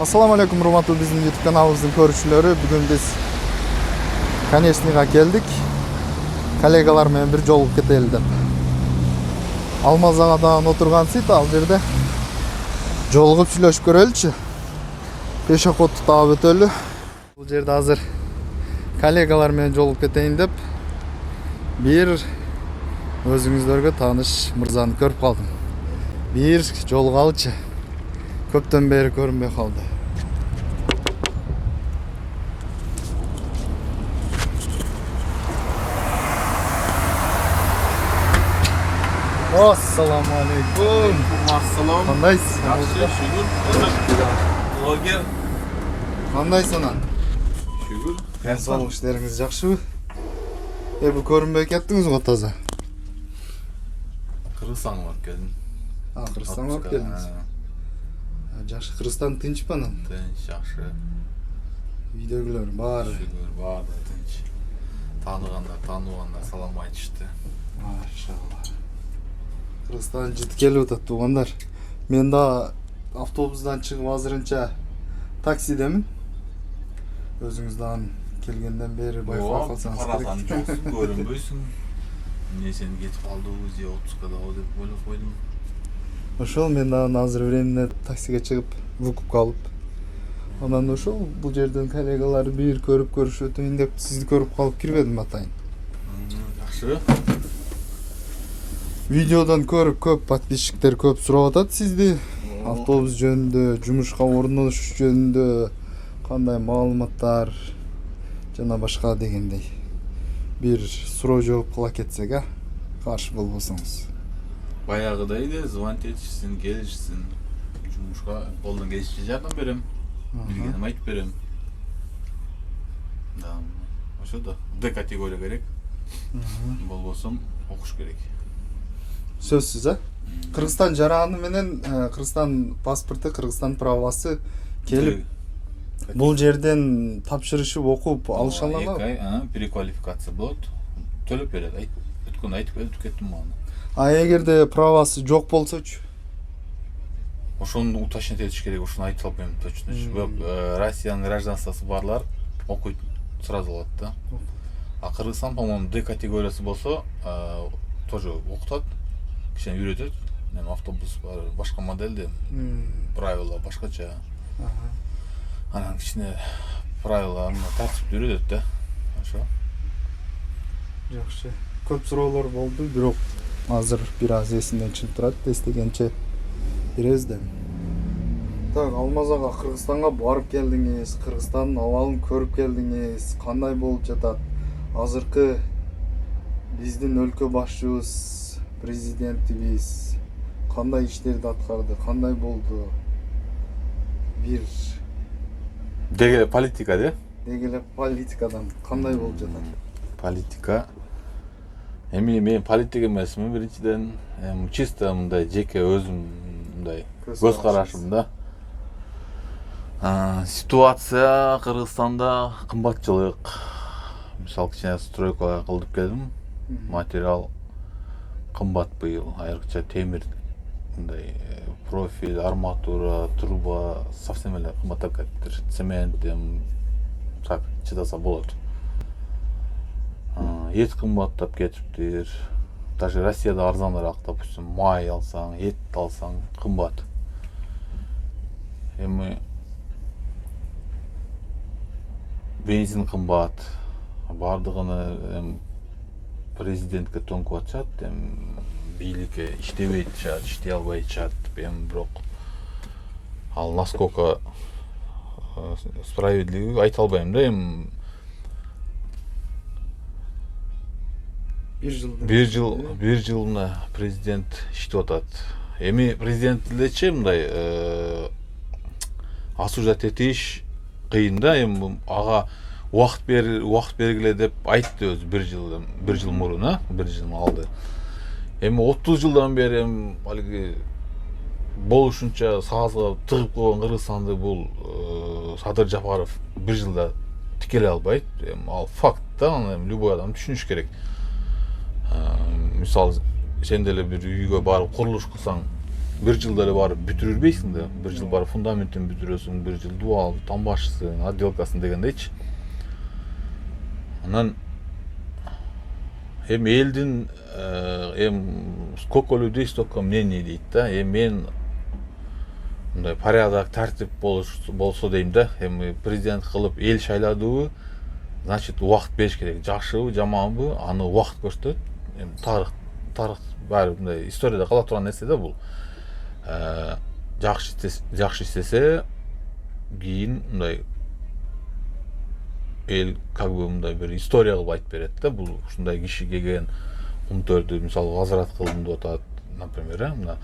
Assalamu alaikum урматтуу биздин YouTube каналыбыздын көрүүчүлөрү. Бүгүн биз Конечныйга келдик. Коллегалар менен бир жолугуп кетели деп. Алмаз ага дагы отургансыйт, ал жерде жолугуп сүйлөшүп көрөлүчү. Пешоходду таап өтөлү. Бул жерде азыр коллегалар менен жолугуп кетейин деп бир өзүңүздөргө тааныш мырзаны көрүп калдым. Бир жолугалычы. Köpten beri görünmeye kaldı. Assalamu alaikum. Assalam. Qandaysın? Yaxşı, şükür. Vlogger. Qandaysın ana? Şükür. Денсаулык işleriniz жақшыбы? Bu көрінбей кеттіңіз ғой таза. Kırgızstan'a barıp geldim. Qırgızстанга барып келдиңиз. Жакшы, Кыргызстан тынч па анан? Tinch, yaxşı. Үйдөгүлөр баары. Şükür, var da tinch. Tanıganlar salam aytышты. Машалла. Кыргызстан жыт келип атат туугандар. Мен да автобустан чыгып азырынча таксидемин. Өзүңүз дагы келгенден бери байкап калсаңыз Парадан керек. жоксуң, көрүнбөйсүң. Эмне сен кетип калдыбыз же отпускада деп ойлоп койдум. Ошол мен дагы азыр временно таксиге чыгып, выкупка алып. Анан ошол бул жерден коллегалар бир көрүп көрүшүп өтөйүн деп сизди көрүп калып кирбедим атайын. Yaxşı. Видеодон көрүп көп подписчиктер көп сурап атат сизди. Автобус жөнүндө, жумушка орнолуш жөнүндө кандай маалыматтар жана башка дегендей. Бир суроо жооп кыла кетсек, каршы болбосоңуз. Баягыдай эле звонить этишсин, келишсин. Жумушка колдон келишинче жардам берем. Билгеним айтып берем. Да. Ошо да. Д категория керек. Болбосом окуш керек. Сөзсүз, Кыргызстан жараны менен Кыргызстан паспорту, Кыргызстан правасы келип бул жерден тапшырышып окуп алыша алабы? 2 ай переквалификация болот. Төлөп берет. Өткөн айтып кеттим аны. А эгерде правасы жок болсочу? Ошону уточнить этиш керек, ошону айта албайм точно. Россиянын гражданствосы барлар окуйт, сразу алат да. А Кыргызстан, по-моему, Д категориясы болсо, тоже окутат, кичине үйрөтөт. Автобус башка модельде, правила башкача. Анан кичине правиланы тартипти үйрөтөт да. Ошо. Жакшы. Көп суроолор болду, бирок азыр бир аз эсимден чыгып турат, эстегенче беребиз деп. Так, Алмаз ага, Кыргызстанга барып келдиңиз, Кыргызстандын абалын көрүп келдиңиз, кандай болуп жатат? Азыркы биздин өлкө башчыбыз, президентибиз кандай иштерди аткарды, кандай болду? Бир Деге политика де? дегеле политикадан кандай болуп жатат? Политика. Мен политик эмесмин биринчиден, чисто мындай жеке өзүм мындай көз карашымда. Ситуация Кыргызстанда кымбатчылык. Мисалы кичине стройка кылдып келдим. Материал кымбат быйыл, айрыкча темир мындай профиль, арматура, труба совсем эле кымбаттап кетиптир. Цемент так чыдаса болот. Ет кымбаттап кетиптир. Даже Россияда арзаныраак, допустим, май алсаң, ет алсаң кымбат. Эми бензин кымбат. Бардыгыны президентке төңкүп атышат, бийликке иштебей атышат, иштей албай атышат. Бирок ал насколько справедливый айта албайм да. Бир жылына президент иштеп атат. Эми президент элечи мындай осуждать этиш кыйын да. Ага убакыт бергиле деп айтты өзү бир жыл мурун, бир жыл алды. 30 жылдан бери алиги болушунча сагазга тыгып койгон Кыргызстанды бул Садыр Жапаров бир жылда тикелей албайт. Ал факт да, аны любой адам түшүнүш керек. Мисалы сен деле бир үйгө барып курулуш кылсаң, bir жылдары барып бүтүрбейсиң да. Bir жыл барып фундаментин бүтүрөсүң, bir жыл дуал, там башчысың, отделкасын дегендейчи. Анан эми элдин сколько людей, столько мнений дейт да. Эми мен мындай порядок, тартип болсо дейм да. Эми президент кылып эл шайладыбы, значит убакыт бериш керек. Жакшыбы, жаманбы, аны убакыт көрсөтөт. Эми тарых баары мындай историяда кала турган нерсе да бул. Жакшы иштесе, кийин мындай эл как бы мындай бир история кылып айтып берет да. Бул ушундай киши келген кумтөрдү мисалы азырат кылдым деп атат, например, мына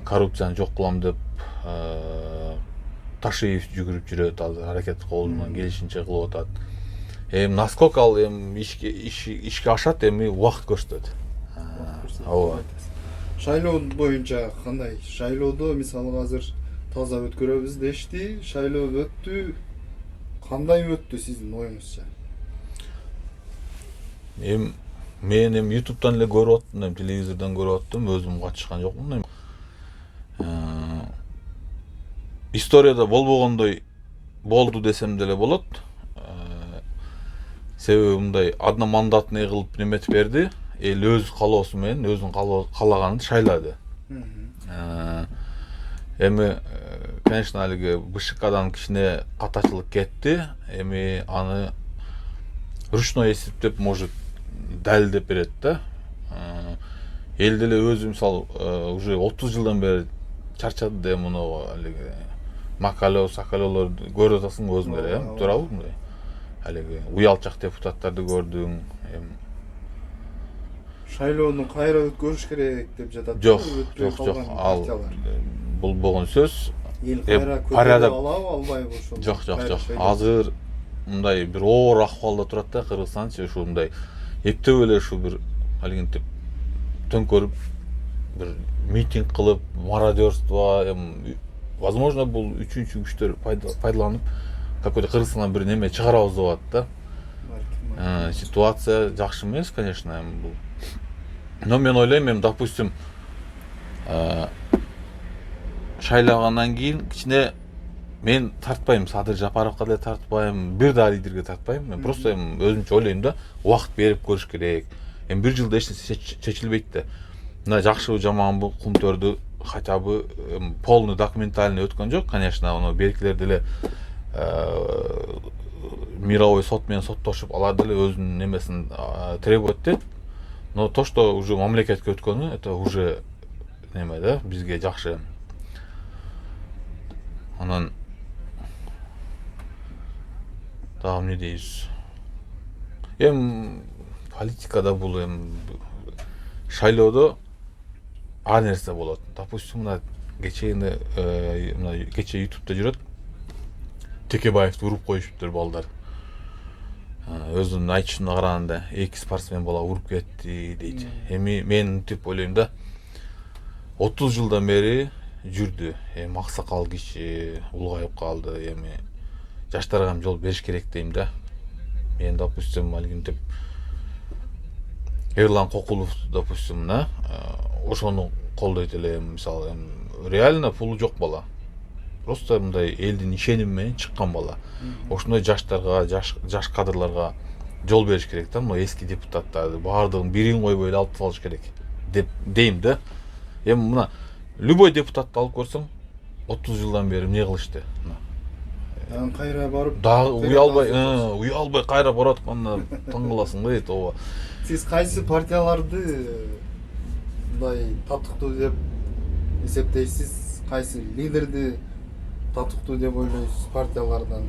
коррупцияны жок кылам деп Ташиев жүгүрүп жүрөт, азыр аракет колунан келишинче кылып атат. Эми насколько ал эми ишке ашат, эми убакыт көрсөтөт. Ооба. Шайлоо боюнча кандай? Шайлоодо мисалы азыр таза өткөрөбүз дешти. Шайлоо өттү. Кандай өттү сиздин оюңузча? Мен YouTube'дан эле көрүп аттым, телевизордон көрүп аттым, өзүм катышкан жокмун. Историяда болбогондой болду десем деле болот. Себеби мындай одномандатный кылып неметип берди. Эл өз калоосу менен өзүнүн каалаганын шайлады. Эми конечно алиги БШКдан кичине катачылык кетти. Эми аны ручной эсептеп, может, далилдеп берет да. Эл деле өзү мисалы уже 30 жылдан бери чарчады да муну алиги макалоо, сакалоолор көрүп атасың өзүң эле, туурабы мындай. Алиги уялчак депутаттарды көрдүң. Шайлоону кайра өткөрүш керек деп жатат. Жок. Ал болбогон сөз. Эл кайра көтөрүп алабы, албайбы ошол? Жок. Азыр мындай бир оор акыбалда турат да Кыргызстанчы, ушу мындай эптеп эле ушу бир алигинтип төңкөрүп бир митинг кылып, мародерство, возможно бул үчүнчү күчтөр пайдаланып какой-то Кыргызстандан бир неме чыгарабыз деп атат да. Ситуация жакшы эмес, конечно, бул. Но мен ойлойм, допустим, шайлагандан кийин кичине мен тартпайм, Садыр Жапаровго деле тартпайм, бир да лидерге тартпайм. Мен просто өзүмчө ойлойм да, убакыт берип көрүш керек. Бир жылда эч нерсе чечилбейт да. Мына жакшыбы, жаманбы кумтөрдү хотя бы полный документальный өткөн жок, конечно, аны беркилер деле мировой сот менен соттошуп, алар деле өзүнүн немесин требовать этет. Но то, что уже мамлекетке өткөнү, это уже неме да, бизге жакшы. Анан дагы эмне дейбиз? Политикада бул шайлоодо ар нерсе болот. Допустим, мына кече YouTube'да жүрөт. Текебаевди уруп коюшуптур балдар. Өзүнүн айтышына караганда 2 спортсмен бала уруп кетти дейт. Эми мен тип ойлойм да, 30 жылдан бери жүрдү. Аксакал киши улгайып калды. Эми жаштарга жол бериш керек дейм да. Мен допустим алигинтип Эрлан Кокулов, допустим, ошону колдойт элем. Мисалы, реально пулу жок бала. Просто мындай элдин ишеними менен чыккан бала. Ошондой жаштарга, жаш кадрларга жол бериш керек да. Мына эски депутаттарды баардыгын бирин койбой эле алып салыш керек деп дейм да. Эми мына любой депутатты алып көрсөң, 30 жылдан бери эмне кылышты? Кайра барып, дагы уялбай кайра барып атканда таң каласың дейт. Ооба. Сиз кайсы партияларды мындай татыктуу деп эсептейсиз? Кайсы лидерди татыктуу деп ойлойсуз партиялардан?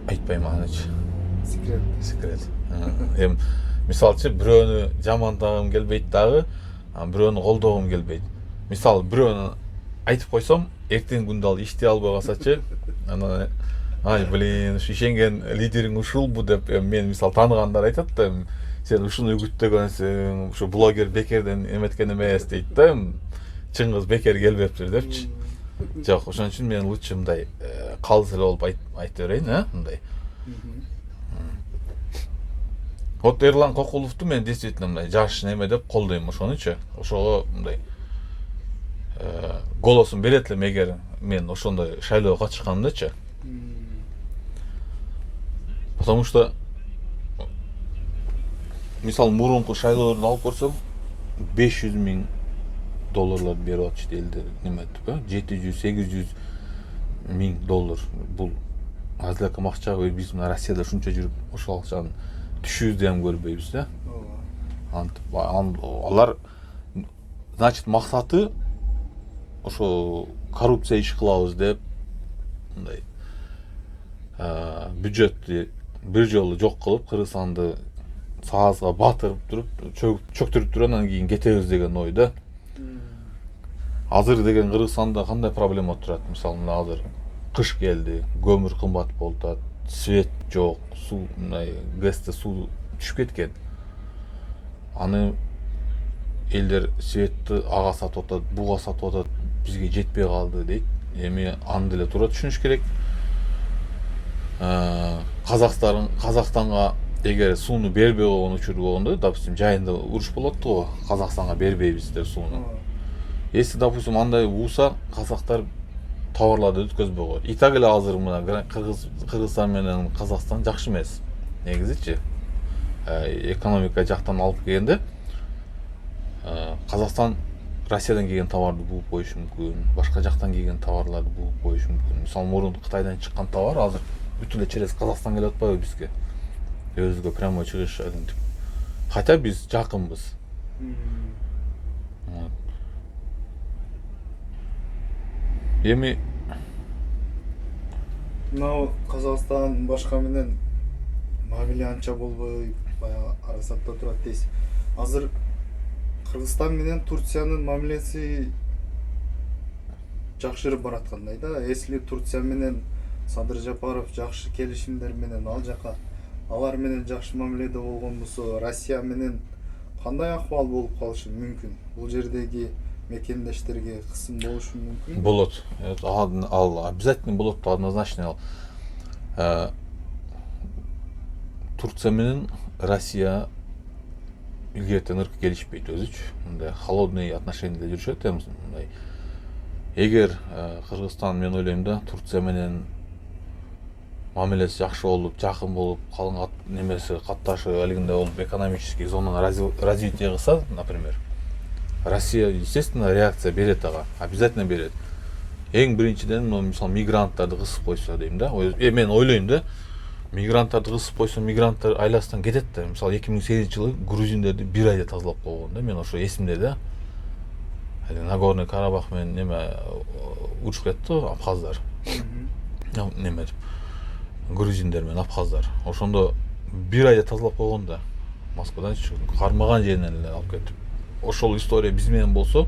Айтпайм анычы. Секрет. Мисалчы бирөөнү жамандагым келбейт дагы, бирөөнү колдогум келбейт. Мисалы бирөөнү айтып койсом, эртең күндө ал иштей албай калсачы, анан блин, ишенген лидериң ушулбу деп мен мисал тааныгандар айтат да, сен ушуну үгүттөгөнсүң, ушу блогер бекерден эметкен эмес дейт да. Чыңгыз бекер келбептир депчи. Жок, ошон үчүн мен лучше мындай калыс эле болуп айта берейин, мындай. Вот Эрлан Кокуловду мен действительно мындай жаш неме деп колдойм ошонучу. Ошого мындай голосун берет элем эгер мен ошондой шайлоого катышканымдачы. Потому что мисалы мурунку шайлоолорду алып көрсөм $500,000 берип атышты элдер неме деп, $700-800,000 бул азыркы акча. Биз мына Россияда ушунча жүрүп ошол акчаны түшүүбүздү дем көрбөйбүз да. Антип алар значит максаты ошо коррупция иш кылабыз деп мындай бюджетти бир жолу жок кылып Кыргызстанды саазга батырып туруп чөктүрүп туруп анан кийин кетебиз деген ойда. Азыр деген Кыргызстанда кандай проблема турат? Мисалы мына азыр кыш келди, көмүр кымбат болуп атат, свет жок, суу мындай гэсте суу түшүп кеткен. Аны элдер светти ага сатып атат, буга сатып атат, бизге жетпей калды дейт. Эми аны деле туура түшүнүш керек. Казакстанга эгер сууну бербей койгон учур болгондо, допустим, жайында уруш болот го, Казакстанга бербейбиз деп сууну. Если, допустим, андай болса, казактар товарларды өткөзбөй коет. И так эле азыр мына Кыргызстан менен Казакстан жакшы эмес. Негизичи экономика жактан алып келгенде Казакстан Россиядан келген товарды бууп коюшу мүмкүн, башка жактан келген товарларды бууп коюшу мүмкүн. Мисалы мурун Кытайдан чыккан товар азыр бүтүн эле через Казакстан келип атпайбы бизге? Өзүгө прямой чыгыш агентип. Хотя биз жакынбыз. Эми мына Казакстан башка менен мамиле анча болбой, баягы арасатта турат дейсиз. Азыр Кыргызстан менен Турциянын мамилеси жакшырып бараткандай да. Если Турция менен Садыр Жапаров жакшы келишимдер менен ал жака алар менен жакшы мамиледе болгон болсо, Россия менен кандай акыбал болуп калышы мүмкүн? Бул жердеги мекендештерге кысым болушу мүмкүн? Болот. Ал обязательно болот, однозначно. Турция менен Россия илгертен ыркы келишпейт өзүчү. Мындай холодный отношениеде жүрүшөт. Мындай эгер Кыргызстан, мен ойлойм да, Турция менен мамилеси жакшы болуп, жакын болуп, калган немеси катташы алигинде болуп, экономический зонаны развитие кылса, например, Россия, естественно, реакция берет ага, обязательно берет. Эң биринчиден, мисалы, мигранттарды кысып койсо дейм да. Мен ойлойм да, мигранттарды кысып койсо, мигранттар айласынан кетет да. Мисалы, 2008-жылы грузиндерди бир айда тазалап койгон да. Мен ошо эсимде да. Нагорный Карабах менен неме урушуп кетти го, абхаздар. Неме деп, грузиндер менен абхаздар. Ошондо бир айда тазалап койгон да. Москвадан кармаган жеринен эле алып кетип. Ошол история биз менен болсо,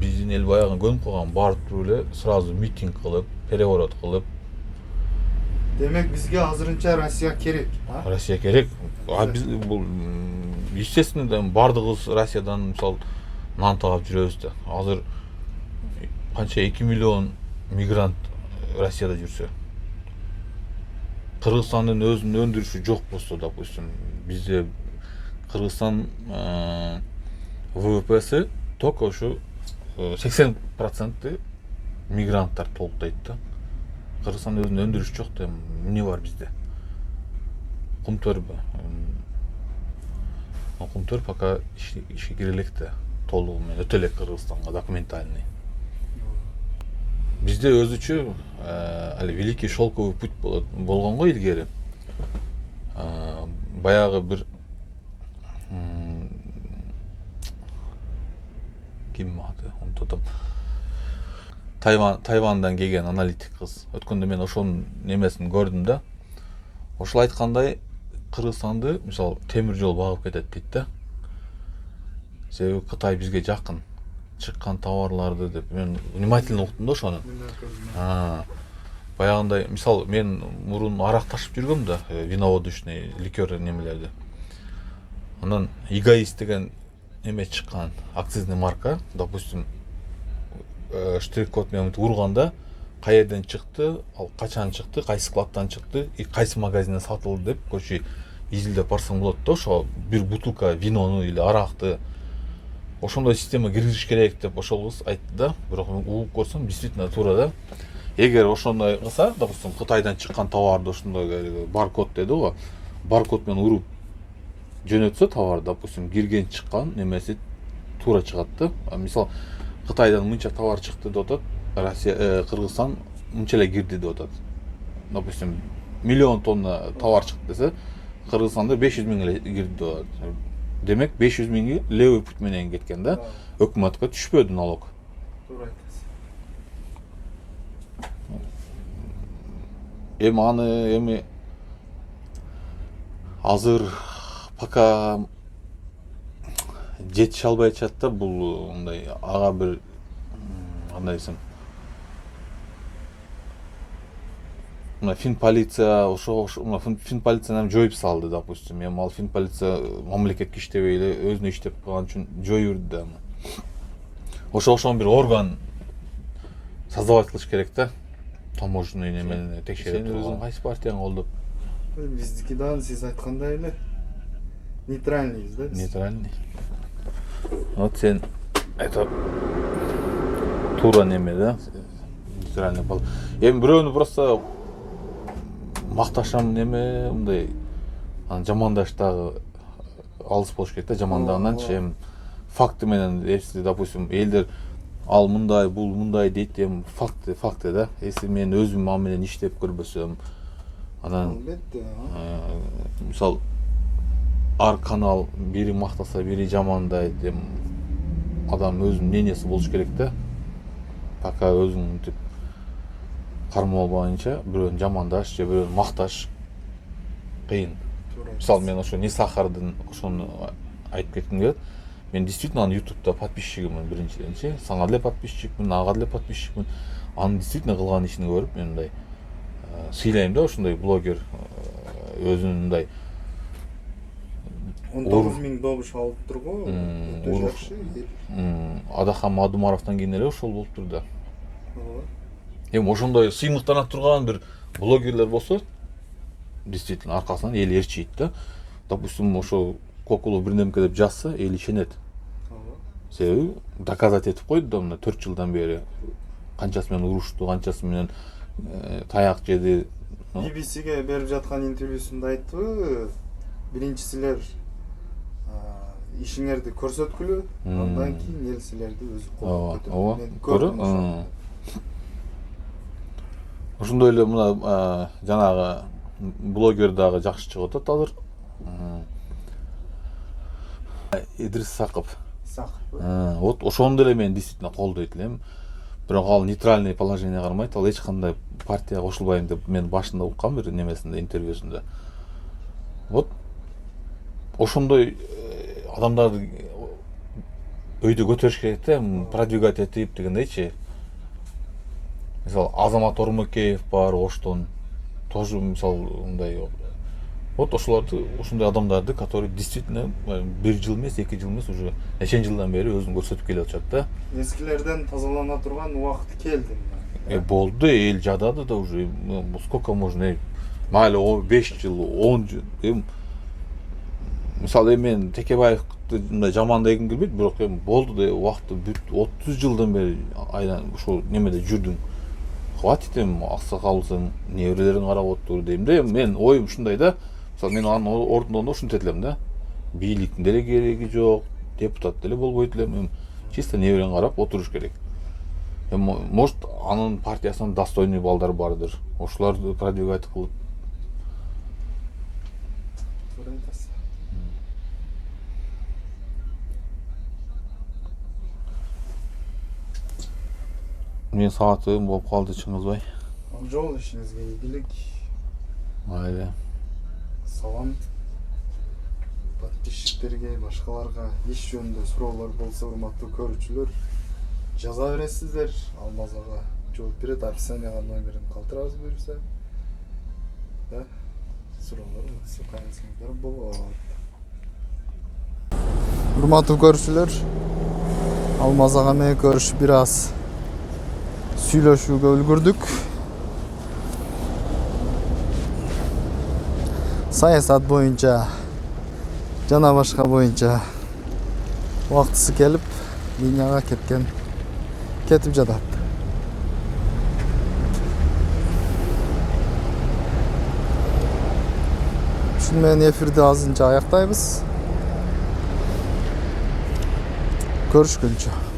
биздин эл баягы көнүп калган, барып туруп эле сразу митинг кылып, переворот кылып. Демек бизге азырынча Россия керек, а? Россия керек. Биз бул естественно бардыгыбыз Россиядан мисалы нан таап жүрөбүз да. Азыр канча 2 миллион мигрант Россияда жүрсө, Кыргызстандын өзүнүн өндүрүшү жок болсо, допустим, бизде Кыргызстан ВВПси только ушу 80% мигранттар толуктайт да. Кыргызстандын өзүнүн өндүрүшү жок да, эмне бар бизде? Кумтөрбү? Кумтөр пока ишке кире элек да, толугу менен өтө элек Кыргызстанга документальный. Бизде өзүчө Великий шелковый путь болгон го илгери. Баягы бир ким аты, унутtum. Тайвандан келген аналитик кыз. Өткөндө мен ошонун немесин көрдүм да. Ошол айткандай, Кыргызстанды, мисалы, темир жол багып кетет дейт да. Себеби Кытай бизге жакын. Чыккан товарларды деп мен внимательно уктум да ошону. Баягындай, мисалы, мен мурун арак ташып жүргөм да, виноводочный ликер немелерди. Анан эгоист деген неме чыккан, акцизный марка, допустим, штрих-код менен урганда каерден чыкты, ал качан чыкты, кайсы складдан чыкты, и кайсы магазинден сатылды деп, короче, изилдеп барсаң болот да, ошо бир бутылка винону или аракты ошондой система киргизиш керек деп ошол кыз айтты да. Бирок мен угуп көрсөм действительно туура да. Эгер ошондой кылса, допустим, Кытайдан чыккан товарды ошондой баркод деди го, баркод менен уруп жөнөтсө товар, допустим, кирген чыккан немеси туура чыгат да. Мисалы, Кытайдан мынча товар чыкты деп атат, Россия, Кыргызстан мынча эле кирди деп атат. Допустим, миллион тонна товар чыкты десе, Кыргызстанда 500 миң эле кирди деп атат. Демек 500 миңи левый путь менен кеткен да. Өкмөткө түшпөдү налог. Туура айтасыз. Эми азыр пока жетише албай атышат да, бул мындай ага бир кандай десем, мына фин полиция ошо фин полицияны жоюп салды, допустим. Эми ал фин полиция мамлекетке иштебей эле өзүнө иштеп калган үчүн жоюп да. Ошон бир орган создавать кылыш керек да. Таможенный немени текшерип туруп. Сен өзүң кайсы партияны колдоп? Биздики да сиз айткандай эле нейтральныйбыз да. Нейтральный. Вот сен это тура неме да. Нейтральный бол. Эми бирөөнү просто макташам неме мындай жамандаш дагы алыс болуш керек да, жамандаганданчы. Эми факты менен, если, допустим, элдер ал мындай, бул мындай дейт, эми факты да. Если мен өзүм ал менен иштеп көрбөсөм, анан Албетте. мисалы ар канал бири мактаса, бири жамандайт, эми адам өзүнүн мнениясы болуш керек да. Пока өзүң тип кармоо албайынча, бирөөнү жамандаш же бирөөнү макташ кыйын. Мисалы мен ошо Несахардын ошону айтып кетким келет. Мен действительно анын YouTube'да подписчигимин биринчиденчи. Сага деле подписчикмин, ага деле подписчикмин. Анын действительно кылган ишин көрүп мен мындай сыйлайм да, ошондой блогер өзүнүн мындай 19 миң добуш алып турго, өтө жакшы. Адахан Мадумаровдон кийин эле ошол болуптур да. Эми ошондой сыймыктана турган бир блогерлер болсо, действительно аркасынан эл ээрчийт да. Допустим, ошо Кокулов бирдемке деп жазса, эл ишенет. Себеби доказать этип койду да, мына 4 жылдан бери канчасы менен урушту, канчасы менен таяк жеди. BBC'ге берип жаткан интервьюсунда айтты, биринчи силер ишиңерди көрсөткүлө, андан кийин эл силерди өзү колдоп кетет. Мен көрдүм. Ошондой эле мына жанагы блогер дагы жакшы чыгып атат азыр. Идрис Саков. Вот ошондо эле мен действительно колдойт элем. Бирок ал нейтральный положение кармайт, ал эч кандай партияга кошулбайм деп мен башында уккам бир немесинде, интервьюсунда. Вот ошондой адамдарды өйдө көтөрүш керек да, продвигать этип дегендейчи. Мисалы Азамат Ормакеев бар, Оштон тоже мисалы мындай. Вот ошолорду, ошондой адамдарды, которые действительно 1 жыл эмес, 2 жыл эмес, уже нечен жылдан бери өзүн көрсөтүп келе атышат да. Эскилерден тазалана турган убакыт келди. Болду, эл жадады да уже. Сколько можно? Майлы 5 жыл, 10 жыл. Мисалы мен Текебаевди мындай жамандагым келбейт, бирок эми болду да убакыты бүт 30 жылдан бери айдан ошол немеде жүрдүң. Хватит эми аксакалсың, неберелериң карап отур дейм да. Мен оюм ушундай да. Мисалы мен анын ордундо ушинтет элем да. Бийликтин деле кереги жок, депутат деле болбойт элем. Чисто неберең карап отуруш керек. Может, анын партиясынан достойный балдар бардыр. Ошолорду продвигать кылып. Мен саатым болуп калды, Чыңгызбай. Жол ишиңизге ийгилик. Майлы. Салам. Подписчиктерге, башкаларга иш жөнүндө суроолор болсо, урматтуу көрүүчүлөр, жаза бересиздер. Алмаз ага жооп берет, описанияга номерин калтырабыз буюрса. Да? Суроолор кайрылсаңыздар болот. Урматтуу көрүүчүлөр, Алмаз ага менен көрүшүп бир аз сүйлөшүүгө үлгүрдүк. саясат боюнча жана башка боюнча убактысы келип линияга кетип жатат. Ушуну менен эфирди азырынча аяктайбыз. Көрүшкөнчө.